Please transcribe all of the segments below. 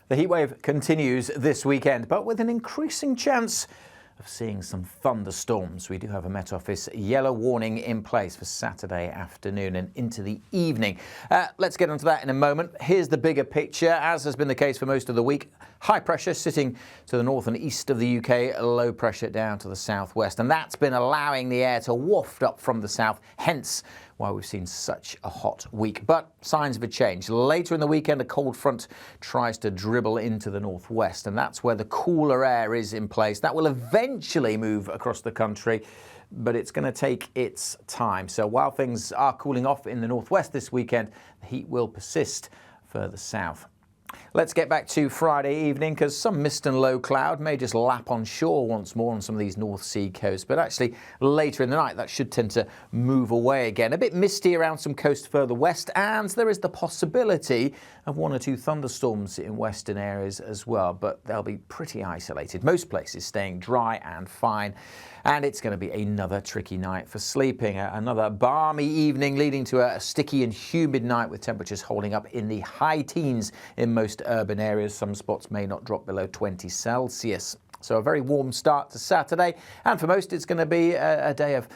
The heatwave continues this weekend, but with an increasing chance of seeing some thunderstorms. We do have a Met Office yellow warning in place for Saturday afternoon and into the evening. Let's get onto that in a moment. Here's the bigger picture, as has been the case for most of the week. High pressure sitting to the north and east of the UK, low pressure down to the southwest, and that's been allowing the air to waft up from the south, hence why we've seen such a hot week. But signs of a change. Later in the weekend, a cold front tries to dribble into the northwest, and that's where the cooler air is in place. That will eventually move across the country, but it's going to take its time. So while things are cooling off in the northwest this weekend, the heat will persist further south. Let's get back to Friday evening, because some mist and low cloud may just lap on shore once more on some of these North Sea coasts. But actually, later in the night, that should tend to move away again. A bit misty around some coast further west, and there is the possibility of 1 or 2 thunderstorms in western areas as well. But they'll be pretty isolated. Most places staying dry and fine. And it's going to be another tricky night for sleeping. Another balmy evening leading to a sticky and humid night with temperatures holding up in the high teens in most urban areas. Some spots may not drop below 20 Celsius. So a very warm start to Saturday. And for most, it's going to be a day of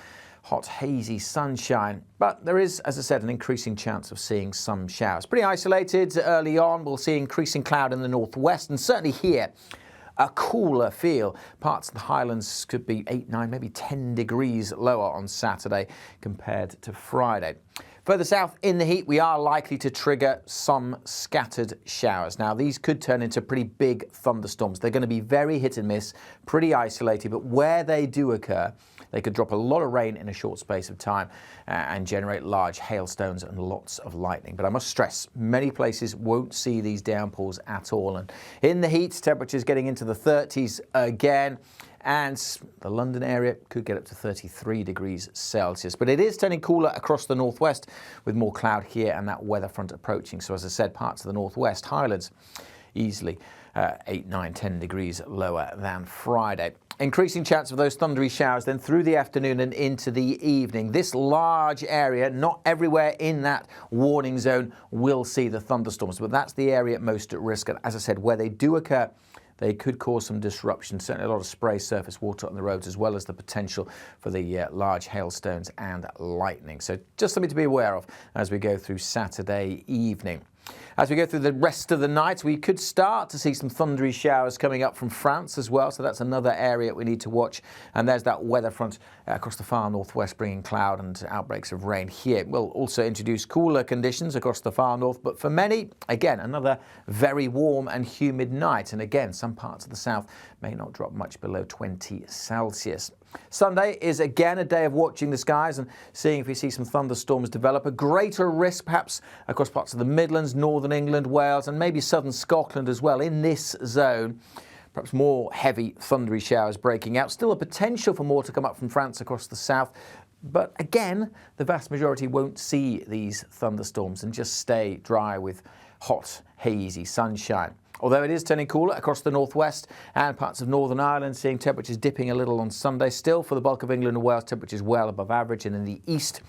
hot, hazy sunshine. But there is, as I said, an increasing chance of seeing some showers. Pretty isolated early on. We'll see increasing cloud in the northwest, and certainly here, a cooler feel. Parts of the Highlands could be 8, 9, maybe 10 degrees lower on Saturday compared to Friday. Further south in the heat, we are likely to trigger some scattered showers. Now, these could turn into pretty big thunderstorms. They're going to be very hit and miss, pretty isolated, but where they do occur, they could drop a lot of rain in a short space of time and generate large hailstones and lots of lightning. But I must stress, many places won't see these downpours at all. And in the heat, temperatures getting into the 30s again. And the London area could get up to 33 degrees Celsius. But it is turning cooler across the northwest with more cloud here and that weather front approaching. So as I said, parts of the northwest, Highlands, easily 8, 9, 10 degrees lower than Friday. Increasing chance of those thundery showers then through the afternoon and into the evening. This large area, not everywhere in that warning zone, will see the thunderstorms, but that's the area most at risk. And as I said, where they do occur, they could cause some disruption, certainly a lot of spray surface water on the roads, as well as the potential for the large hailstones and lightning. So just something to be aware of as we go through Saturday evening. As we go through the rest of the night, we could start to see some thundery showers coming up from France as well. So that's another area we need to watch. And there's that weather front across the far northwest, bringing cloud and outbreaks of rain here. It will also introduce cooler conditions across the far north. But for many, again, another very warm and humid night. And again, some parts of the south may not drop much below 20 Celsius. Sunday is again a day of watching the skies and seeing if we see some thunderstorms develop. A greater risk perhaps across parts of the Midlands, northern England, Wales, and maybe southern Scotland as well in this zone. Perhaps more heavy thundery showers breaking out. Still a potential for more to come up from France across the south. But again, the vast majority won't see these thunderstorms and just stay dry with hot, hazy sunshine. Although it is turning cooler across the northwest and parts of Northern Ireland, seeing temperatures dipping a little on Sunday. Still, for the bulk of England and Wales, temperatures well above average. And in the east,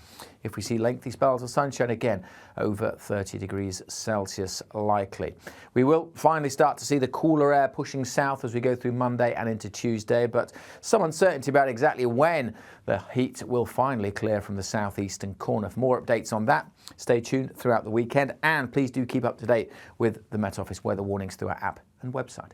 if we see lengthy spells of sunshine, again, over 30 degrees Celsius likely. We will finally start to see the cooler air pushing south as we go through Monday and into Tuesday, but some uncertainty about exactly when the heat will finally clear from the southeastern corner. For more updates on that, stay tuned throughout the weekend, and please do keep up to date with the Met Office weather warnings through our app and website.